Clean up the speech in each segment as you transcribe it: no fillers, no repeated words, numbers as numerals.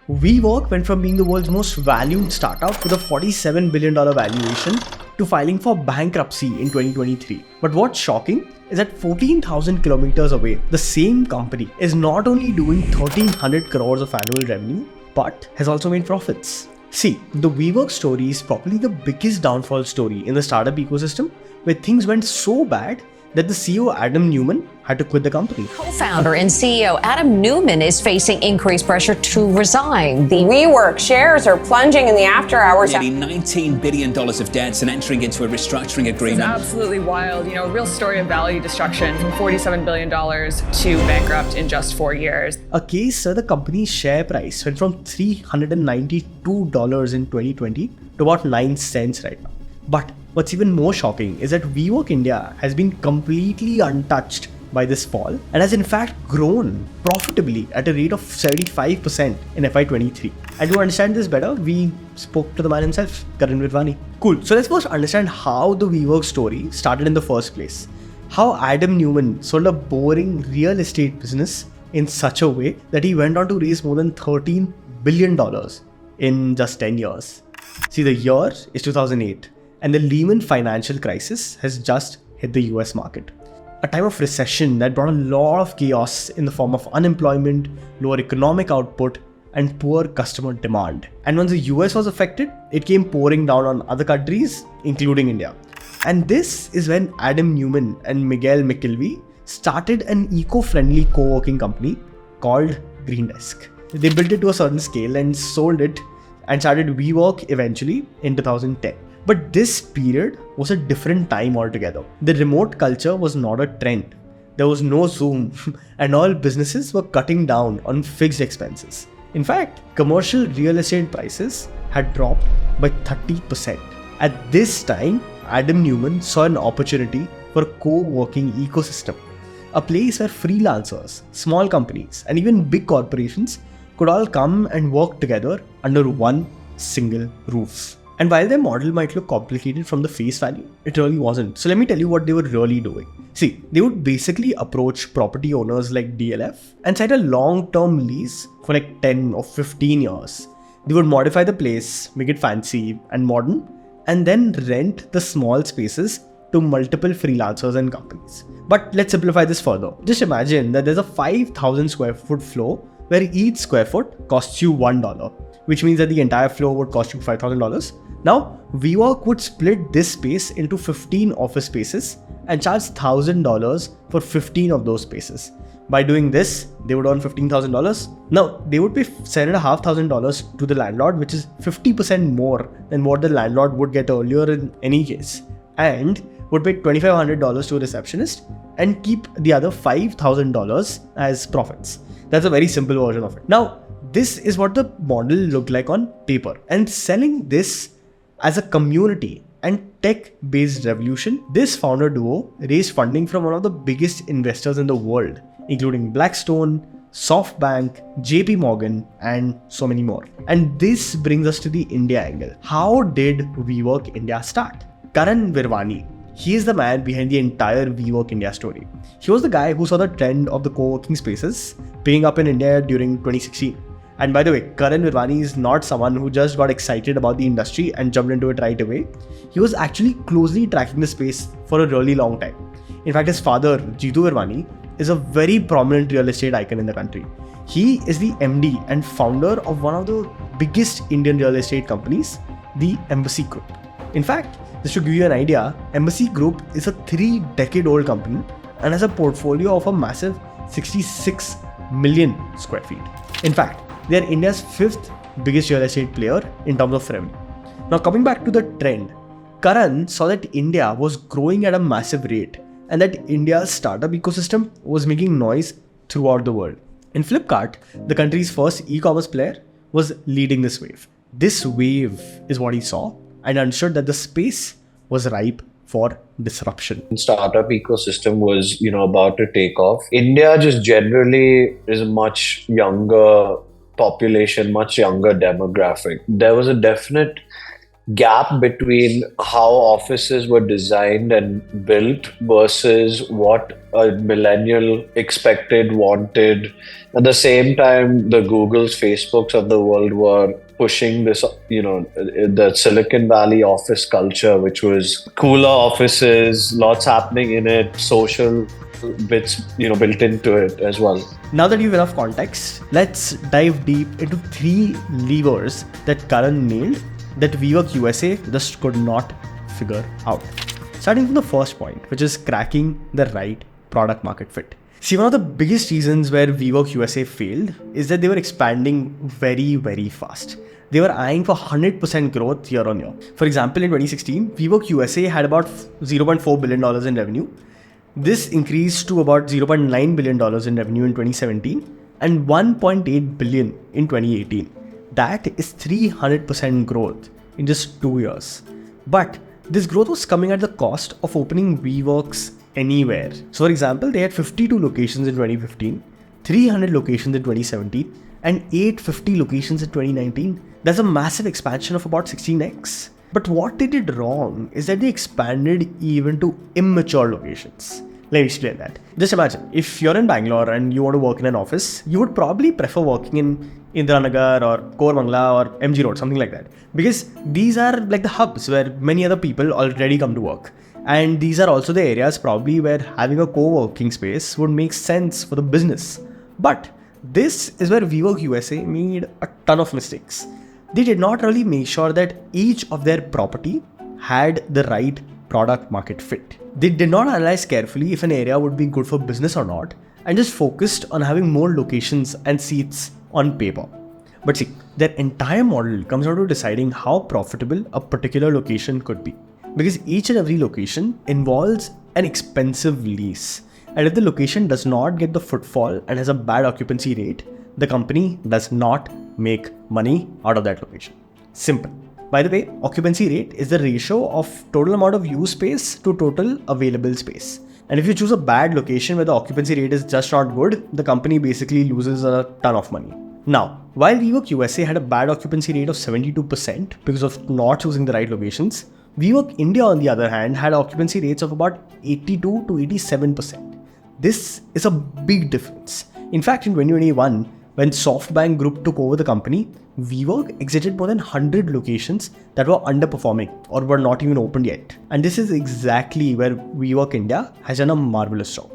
WeWork went from being the world's most valued startup with a $47 billion valuation to filing for bankruptcy in 2023. But what's shocking is that 14,000 kilometers away, the same company is not only doing 1,300 crores of annual revenue, but has also made profits. See, the WeWork story is probably the biggest downfall story in the startup ecosystem, where things went so bad that the CEO Adam Neumann had to quit the company. Co-founder and CEO Adam Neumann is facing increased pressure to resign. The WeWork shares are plunging in the after hours. Nearly $19 billion of debts and entering into a restructuring agreement. It's absolutely wild. A real story of value destruction from $47 billion to bankrupt in just 4 years. A case where the company's share price went from $392 in 2020 to about 9 cents right now. But what's even more shocking is that WeWork India has been completely untouched by this fall and has in fact grown profitably at a rate of 75% in FY23. And to understand this better, we spoke to the man himself, Karan Virwani. Cool. So let's first understand how the WeWork story started in the first place. How Adam Neumann sold a boring real estate business in such a way that he went on to raise more than $13 billion in just 10 years. See, the year is 2008. And the Lehman financial crisis has just hit the US market. A time of recession that brought a lot of chaos in the form of unemployment, lower economic output, and poor customer demand. And once the US was affected, it came pouring down on other countries, including India. And this is when Adam Neumann and Miguel McKelvey started an eco-friendly co-working company called Green Desk. They built it to a certain scale and sold it and started WeWork eventually in 2010. But this period was a different time altogether. The remote culture was not a trend. There was no Zoom and all businesses were cutting down on fixed expenses. In fact, commercial real estate prices had dropped by 30%. At this time, Adam Neumann saw an opportunity for a co-working ecosystem. A place where freelancers, small companies, and even big corporations could all come and work together under one single roof. And while their model might look complicated from the face value, it really wasn't. So let me tell you what they were really doing. See, they would basically approach property owners like DLF and sign a long-term lease for like 10 or 15 years. They would modify the place, make it fancy and modern, and then rent the small spaces to multiple freelancers and companies. But let's simplify this further. Just imagine that there's a 5,000 square foot floor where each square foot costs you $1, which means that the entire floor would cost you $5,000. Now, WeWork would split this space into 15 office spaces and charge $1,000 for 15 of those spaces. By doing this, they would earn $15,000. Now, they would pay $7,500 to the landlord, which is 50% more than what the landlord would get earlier in any case, and would pay $2,500 to a receptionist and keep the other $5,000 as profits. That's a very simple version of it. Now, this is what the model looked like on paper. And selling this as a community and tech-based revolution, this founder duo raised funding from one of the biggest investors in the world, including Blackstone, SoftBank, JP Morgan, and so many more. And this brings us to the India angle. How did WeWork India start? Karan Virwani. He is the man behind the entire WeWork India story. He was the guy who saw the trend of the co-working spaces picking up in India during 2016. And by the way, Karan Virwani is not someone who just got excited about the industry and jumped into it right away. He was actually closely tracking the space for a really long time. In fact, his father, Jitu Virwani, is a very prominent real estate icon in the country. He is the MD and founder of one of the biggest Indian real estate companies, the Embassy Group. In fact, just to give you an idea, Embassy Group is a 3-decade-old company and has a portfolio of a massive 66 million square feet. In fact, they are India's 5th biggest real estate player in terms of revenue. Now coming back to the trend, Karan saw that India was growing at a massive rate and that India's startup ecosystem was making noise throughout the world. In Flipkart, the country's first e-commerce player, was leading this wave. This wave is what he saw and understood that the space was ripe for disruption. Startup ecosystem was, about to take off. India just generally is a much younger population, much younger demographic. There was a definite gap between how offices were designed and built versus what a millennial expected, wanted. At the same time, the Googles, Facebooks of the world were pushing this, the Silicon Valley office culture, which was cooler offices, lots happening in it, social bits, built into it as well. Now that you have enough context, let's dive deep into 3 levers that Karan nailed that WeWork USA just could not figure out. Starting from the first point, which is cracking the right product market fit. See, one of the biggest reasons where WeWork USA failed is that they were expanding very, very fast. They were eyeing for 100% growth year on year. For example, in 2016, WeWork USA had about $0.4 billion in revenue. This increased to about $0.9 billion in revenue in 2017 and $1.8 billion in 2018. That is 300% growth in just 2 years. But this growth was coming at the cost of opening WeWorks anywhere. So for example, they had 52 locations in 2015, 300 locations in 2017, and 850 locations in 2019. That's a massive expansion of about 16x. But what they did wrong is that they expanded even to immature locations. Let me explain that. Just imagine, if you're in Bangalore and you want to work in an office, you would probably prefer working in Indiranagar or Koramangala or MG Road, something like that. Because these are like the hubs where many other people already come to work. And these are also the areas probably where having a co-working space would make sense for the business. But this is where WeWork USA made a ton of mistakes. They did not really make sure that each of their property had the right product market fit. They did not analyze carefully if an area would be good for business or not, and just focused on having more locations and seats on paper. But see, their entire model comes down to deciding how profitable a particular location could be. Because each and every location involves an expensive lease. And if the location does not get the footfall and has a bad occupancy rate, the company does not make money out of that location. Simple. By the way, occupancy rate is the ratio of total amount of used space to total available space. And if you choose a bad location where the occupancy rate is just not good, the company basically loses a ton of money. Now, while WeWork USA had a bad occupancy rate of 72% because of not choosing the right locations, WeWork India, on the other hand, had occupancy rates of about 82 to 87%. This is a big difference. In fact, in 2021, when SoftBank Group took over the company, WeWork exited more than 100 locations that were underperforming or were not even opened yet. And this is exactly where WeWork India has done a marvelous job.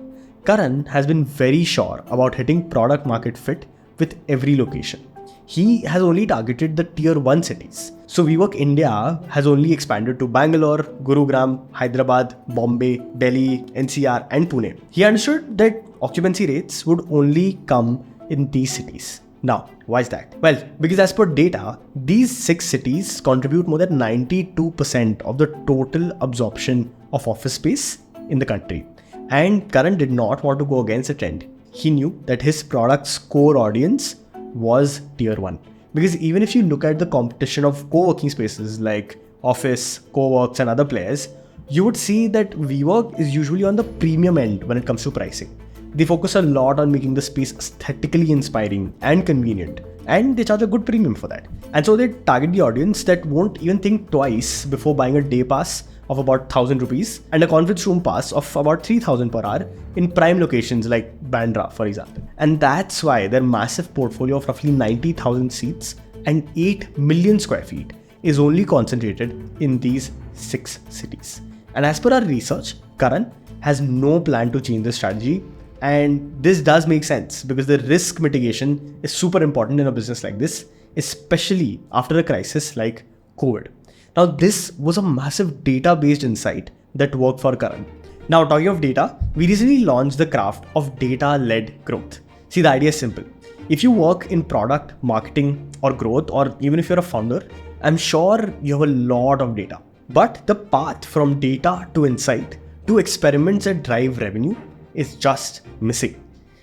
Karan has been very sure about hitting product market fit with every location. He has only targeted the tier 1 cities. So WeWork India has only expanded to Bangalore, Gurugram, Hyderabad, Bombay, Delhi, NCR and Pune. He understood that occupancy rates would only come in these cities. Now, why is that? Well, because as per data, these 6 cities contribute more than 92% of the total absorption of office space in the country. And Karan did not want to go against the trend. He knew that his product's core audience was tier 1. Because even if you look at the competition of co-working spaces like Office, CoWorks and other players, you would see that WeWork is usually on the premium end when it comes to pricing. They focus a lot on making the space aesthetically inspiring and convenient, and they charge a good premium for that. And so they target the audience that won't even think twice before buying a day pass of about 1,000 rupees and a conference room pass of about 3,000 per hour in prime locations like Bandra, for example. And that's why their massive portfolio of roughly 90,000 seats and 8 million square feet is only concentrated in these 6 cities. And as per our research, Karan has no plan to change the strategy. And this does make sense because the risk mitigation is super important in a business like this, especially after a crisis like COVID. Now, this was a massive data-based insight that worked for Karan. Now, talking of data, we recently launched the craft of data-led growth. See, the idea is simple. If you work in product, marketing, or growth, or even if you're a founder, I'm sure you have a lot of data. But the path from data to insight to experiments that drive revenue is just missing.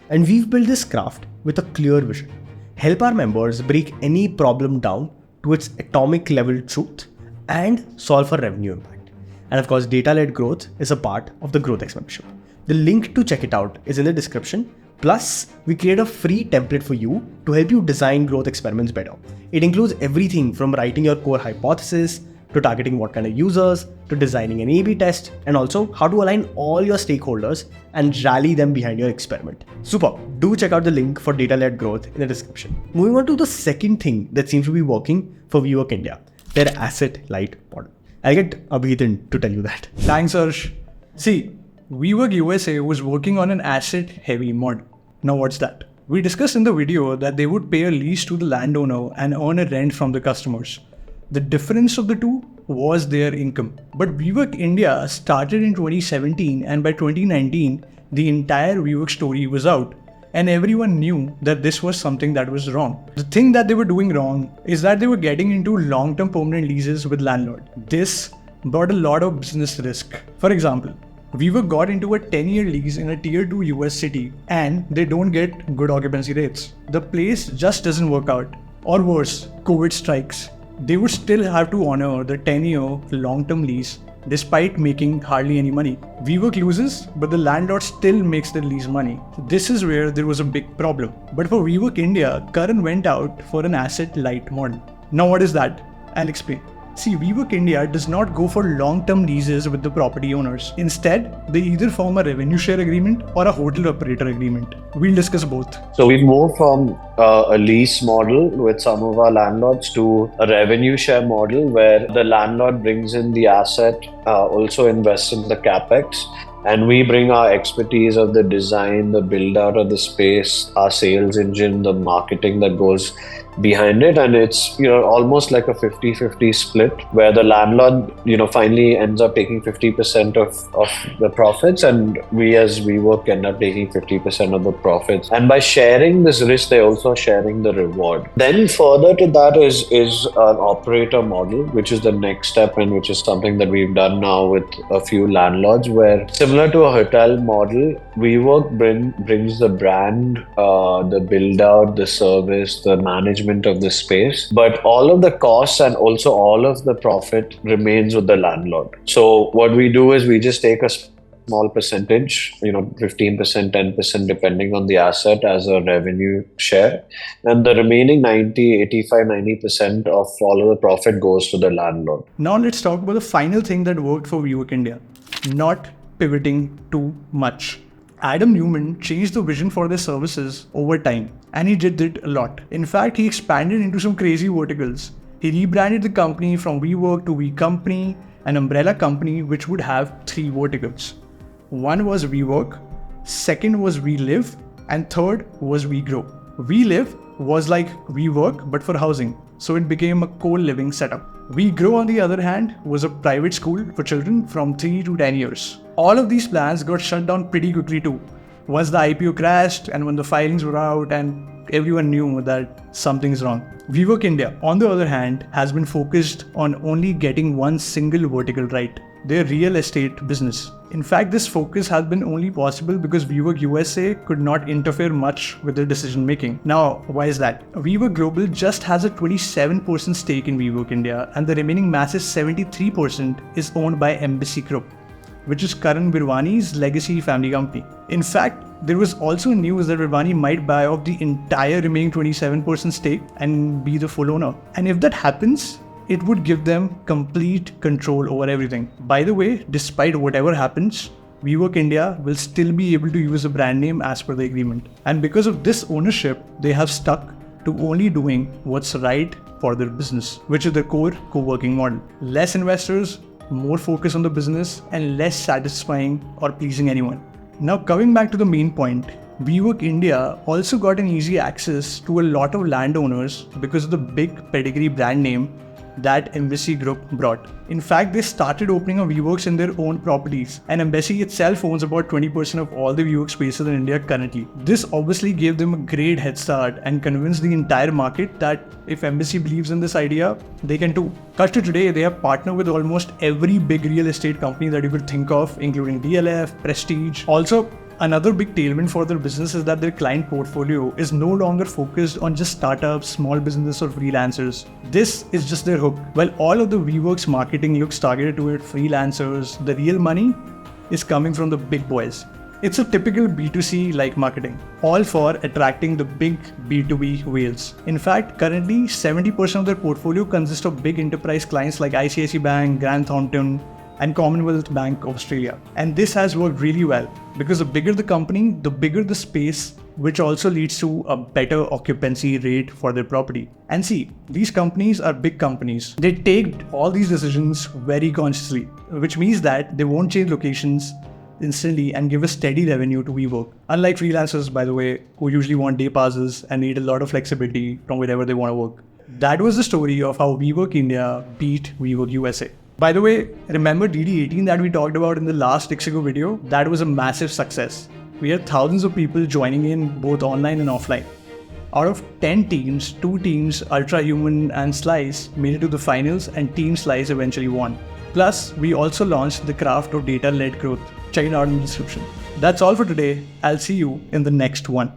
And we've built this craft with a clear vision. Help our members break any problem down to its atomic level truth and solve for revenue impact. And of course, data-led growth is a part of the GrowthX membership. The link to check it out is in the description. Plus, we create a free template for you to help you design growth experiments better. It includes everything from writing your core hypothesis, to targeting what kind of users, to designing an A/B test, and also how to align all your stakeholders and rally them behind your experiment. Super. Do check out the link for data-led growth in the description. Moving on to the second thing that seems to be working for WeWork India, their asset-light model. I'll get Abhitin to tell you that. Thanks, Arsh. See, WeWork USA was working on an asset-heavy model. Now what's that? We discussed in the video that they would pay a lease to the landowner and earn a rent from the customers. The difference of the two was their income. But WeWork India started in 2017, and by 2019, the entire WeWork story was out. And everyone knew that this was something that was wrong. The thing that they were doing wrong is that they were getting into long-term permanent leases with landlord. This brought a lot of business risk. For example, WeWork got into a 10-year lease in a tier 2 US city and they don't get good occupancy rates. The place just doesn't work out. Or worse, COVID strikes. They would still have to honor the 10-year long-term lease despite making hardly any money. WeWork loses, but the landlord still makes the lease money. This is where there was a big problem. But for WeWork India, Karan went out for an asset-light model. Now what is that? I'll explain. See, WeWork India does not go for long-term leases with the property owners. Instead, they either form a revenue share agreement or a hotel operator agreement. We'll discuss both. So we moved from a lease model with some of our landlords to a revenue share model where the landlord brings in the asset, also invests in the capex, and we bring our expertise of the design, the build out of the space, our sales engine, the marketing that goes behind it, and it's almost like a 50-50 split where the landlord finally ends up taking 50% of the profits, and we as WeWork end up taking 50% of the profits. And by sharing this risk, they're also sharing the reward. Then further to that is an operator model, which is the next step, and which is something that we've done now with a few landlords, where similar to a hotel model, WeWork brings the brand, the build out, the service, the management of the space, but all of the costs and also all of the profit remains with the landlord. So what we do is we just take a small percentage, 15%, 10%, depending on the asset as a revenue share. And the remaining 90% of all of the profit goes to the landlord. Now let's talk about the final thing that worked for WeWork India. Not pivoting too much. Adam Newman changed the vision for their services over time, and he did it a lot. In fact, he expanded into some crazy verticals. He rebranded the company from WeWork to We Company, an umbrella company which would have 3 verticals. One was WeWork, second was We Live, and third was We Grow. We Live was like WeWork but for housing, so it became a co-living setup. We Grow, on the other hand, was a private school for children from 3 to 10 years. All of these plans got shut down pretty quickly too. Once the IPO crashed and when the filings were out and everyone knew that something's wrong. WeWork India, on the other hand, has been focused on only getting one single vertical right, their real estate business. In fact, this focus has been only possible because WeWork USA could not interfere much with their decision making. Now, why is that? WeWork Global just has a 27% stake in WeWork India, and the remaining massive 73% is owned by Embassy Group, which is Karan Virwani's legacy family company. In fact, there was also news that Virwani might buy off the entire remaining 27% stake and be the full owner. And if that happens, it would give them complete control over everything. By the way, despite whatever happens, WeWork India will still be able to use the brand name as per the agreement. And because of this ownership, they have stuck to only doing what's right for their business, which is the core co-working model. Less investors, more focus on the business, and less satisfying or pleasing anyone. Now coming back to the main point, WeWork India also got an easy access to a lot of landowners because of the big pedigree brand name that Embassy Group brought. In fact, they started opening up WeWorks in their own properties, and Embassy itself owns about 20% of all the WeWork spaces in India currently. This obviously gave them a great head start and convinced the entire market that if Embassy believes in this idea, they can too. Cut to today, they have partnered with almost every big real estate company that you could think of, including DLF, Prestige. Also, another big tailwind for their business is that their client portfolio is no longer focused on just startups, small business or freelancers. This is just their hook. While all of the WeWork's marketing looks targeted toward freelancers, the real money is coming from the big boys. It's a typical B2C like marketing, all for attracting the big B2B whales. In fact, currently 70% of their portfolio consists of big enterprise clients like ICICI Bank, Grant Thornton, and Commonwealth Bank of Australia. And this has worked really well because the bigger the company, the bigger the space, which also leads to a better occupancy rate for their property. And see, these companies are big companies. They take all these decisions very consciously, which means that they won't change locations instantly and give a steady revenue to WeWork. Unlike freelancers, by the way, who usually want day passes and need a lot of flexibility from wherever they want to work. That was the story of how WeWork India beat WeWork USA. By the way, remember DD18 that we talked about in the last Ixigo video? That was a massive success. We had thousands of people joining in both online and offline. Out of 10 teams, 2 teams, Ultra Human and Slice, made it to the finals and Team Slice eventually won. Plus, we also launched the craft of data-led growth. Check it out in the description. That's all for today. I'll see you in the next one.